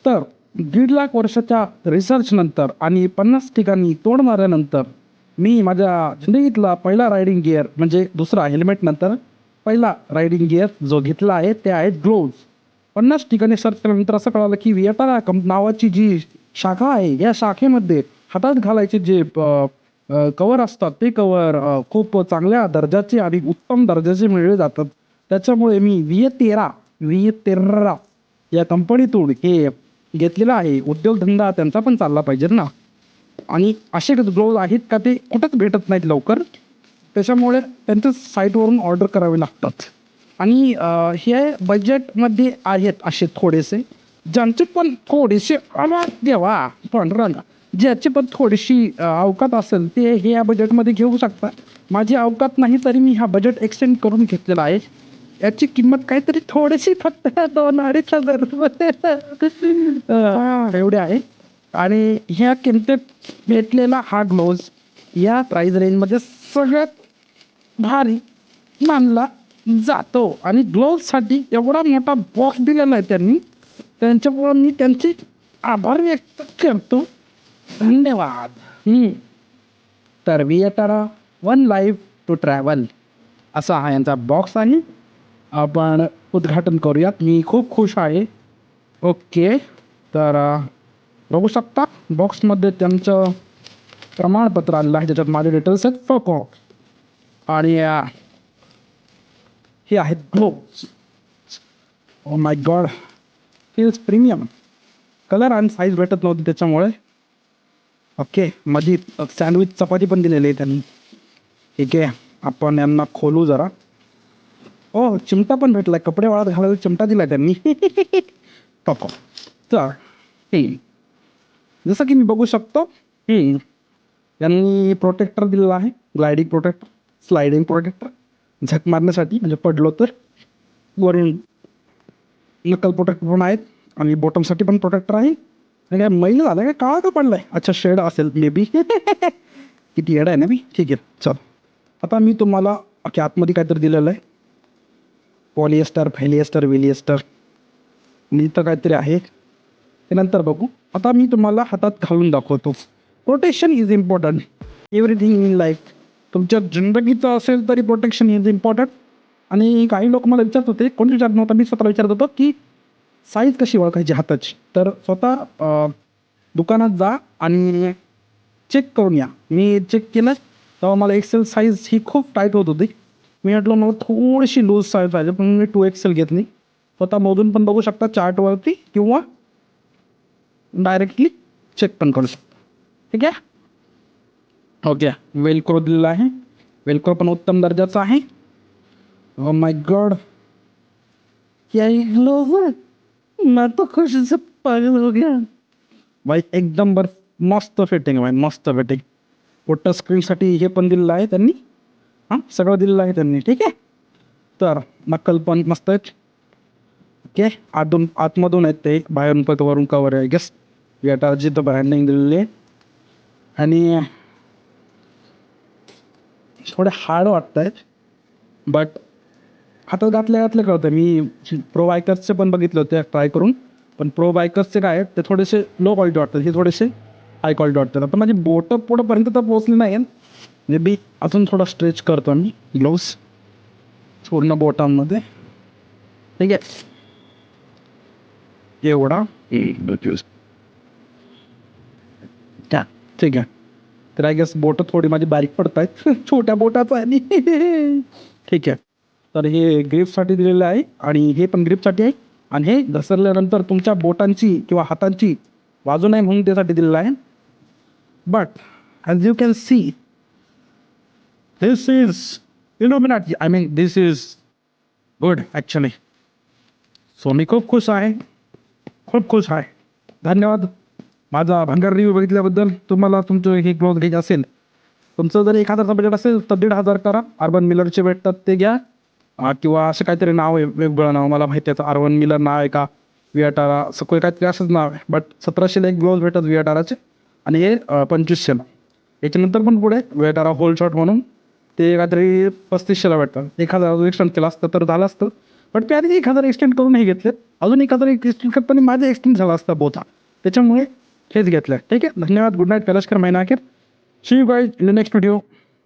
तर 1.5 लाख वर्षाच्या रिसर्चनंतर आणि 50 ठिकाणी तोड मारल्यानंतर मी माझ्या जिंदगीतला पहिला रायडिंग गिअर म्हणजे दुसरा हेल्मेटनंतर पहिला रायडिंग गिअर जो घेतला आहे ते आहे ग्लोव्ज. 50 ठिकाणी सर्च केल्यानंतर असं कळालं की विएटारा नावाची जी शाखा आहे या शाखेमध्ये हातात घालायचे जे कवर असतात ते कवर खूप चांगल्या दर्जाचे आणि उत्तम दर्जाचे मिळले जातात. त्याच्यामुळे मी विएतेरा या कंपनीतून हे घेतलेलं आहे. उद्योगधंदा त्यांचा पण चालला पाहिजे ना. आणि असे ग्लोव्ज आहेत का ते कुठंच भेटत नाहीत लवकर. त्याच्यामुळे त्यांच्या साईटवरून ऑर्डर करावे लागतात. आणि हे बजेटमध्ये आहेत असे थोडेसे, ज्यांचे पण थोडेसे देवा पांडुरंगा ज्याची पण थोडीशी अवकात असेल ते हे या बजेटमध्ये घेऊ शकता. माझी अवकात नाही तरी मी हा बजेट एक्सटेंड करून घेतलेला आहे. याची किंमत काहीतरी थोडीशी फक्त 2-2.5 हजार एवढे आहे. आणि ह्या किमतीत भेटलेला हा ग्लोव्ज या प्राईज रेंजमध्ये सगळ्यात भारी मानला जातो. आणि ग्लोव्जसाठी एवढा मोठा बॉक्स दिलेला आहे त्यांनी, त्यांच्यामुळं मी त्यांचे आभार व्यक्त करतो. धन्यवाद. तर विएटारा वन लाईफ टू ट्रॅव्हल असा हा यांचा बॉक्स आहे. आपण उद्घाटन करूयात. मी खूप खुश आहे. ओके, तर बघू शकता बॉक्समध्ये त्यांचं प्रमाणपत्र आलेलं आहे ज्याच्यात माझे डिटेल्स आहेत फोको. आणि हे आहेत gloves. Oh my God, feels premium. Colour आणि साईज भेटत नव्हती त्याच्यामुळे. ओके, मध्ये सँडविच चपाती पण दिलेली आहे त्यांनी. ठीक आहे, आपण यांना खोलू जरा. ओ, चिमटा पण भेटला. कपडे वाळत घालायला चिमटा दिला त्यांनी. टॉको. तर जसं की मी बघू शकतो यांनी प्रोटेक्टर दिलेला आहे. ग्लायडिंग प्रोटेक्टर, स्लायडिंग प्रोटेक्टर, झक मारण्यासाठी म्हणजे पडलो तर. वरून नकल प्रोटेक्टर पण आहेत आणि बॉटमसाठी पण प्रोटेक्टर आहे. आणि काय मैल झालं काय, काळा का पडलाय? अच्छा, शेड असेल मे बी. किती येडा आहे ना मी. ठीक आहे, चल. आता मी तुम्हाला आतमध्ये काहीतरी दिलेलं आहे. पॉलिएस्टर, फेलिएस्टर, विलिएस्टर मी तर काहीतरी आहे, ते नंतर बघू. आता मी तुम्हाला हातात घालून दाखवतो. Protection is important. Everything in life. तुमच्या जिंदगीचं असेल तरी प्रोटेक्शन इज इम्पॉर्टंट. आणि काही लोक मला विचारत होते, कोणी विचारत नव्हता, मी स्वतःला विचारत होतो की साईज कशी ओळखायची हाताची. तर स्वतः दुकानात जा आणि चेक करून या. मी चेक केलं तेव्हा मला एक्सेल साईज ही खूप टाईट होत होती. मी म्हटलं मला थोडीशी लूज साईज पाहिजे, पण मी 2XL घेतली. स्वतः मोजून पण बघू शकता चार्टवरती किंवा डायरेक्टली चेक पण करू शकता. ठीक आहे. ओके, वेलक्रो दिलेला आहे. वेलक्रो पण उत्तम दर्जाचा आहे. ओ माय गॉड, क्या ग्लोव्ज, मैं तो खुशी से पागल हो गया भाई. एकदम मस्त फिटिंग भाई, मस्त फिटिंग. टच स्क्रीनसाठी हे पण दिलेलं आहे त्यांनी. सगळं दिलेलं आहे त्यांनी. ठीक आहे. तर नक्कल पण मस्त आहेत. ओके, आतमधून आहेत ते, बाहेरून पण वरून कवर आहे गेस. विएटाराची तर ब्रँडिंग दिलेली आहे. आणि थोडे हार्ड वाटत आहेत, बट हातात घातल्या कळतं. मी प्रो बायकर्सचे पण बघितले होते ट्राय करून, पण प्रो बायकर्सचे काय आहेत ते थोडेसे लो क्वालिटी वाटतात, हे थोडेसे हाय क्वालिटी वाटतात. आता माझी बोटं पुढंपर्यंत तर पोहोचली नाही आहेत. म्हणजे मी अजून थोडा स्ट्रेच करतो मी ग्लोव्स पूर्ण बोटांमध्ये. ठीक आहे, एवढा ठीक आहे. तर आय गेस बोटं थोडी माझी बारीक पडत आहेत. छोट्या बोटाचं आहे. ठीक आहे. तर हे ग्रिपसाठी दिलेलं आहे आणि हे पण ग्रिपसाठी आहे. आणि हे घसरल्यानंतर तुमच्या बोटांची किंवा हातांची बाजू नाही म्हणून त्यासाठी दिलेलं आहे. But as you can see this is Illuminati. I mean this is good actually. So मी खूप खुश आहे, खूप खुश आहे. धन्यवाद माझा भंगार रिव्ह्यू बघितल्याबद्दल. तुम्हाला तुमचं हे ग्लोव्ज घ्यायचं असेल, तुमचं जर 1,000चा बजेट असेल तर 1,500 करा. अर्बन मिलरचे भेटतात ते घ्या. किंवा असं काहीतरी नाव आहे, वेगवेगळं नाव मला माहिती आहे. अर्बन मिलर नाव आहे का, विएटारा असं काहीतरी असंच नाव आहे. बट 1700ला एक ग्लोव्ज भेटतात विएटाराचे आणि हे 2500ला. याच्यानंतर पण पुढे विएटारा होल शॉट म्हणून ते काहीतरी 3500ला भेटतात. 1,000 एक्सटेंड केला असतं तर झालं असतं. पण त्याने 1,000 एक्सटेंड करून हे घेतलेत. अजून 1,000 एक्सटेंड करताना माझे एक्सटेंड झाला असता बोथा. त्याच्यामुळे हेच घेतलं. ठीक आहे. धन्यवाद. Good night. कैलाशकर महिना अखेर. See you guys in the next video.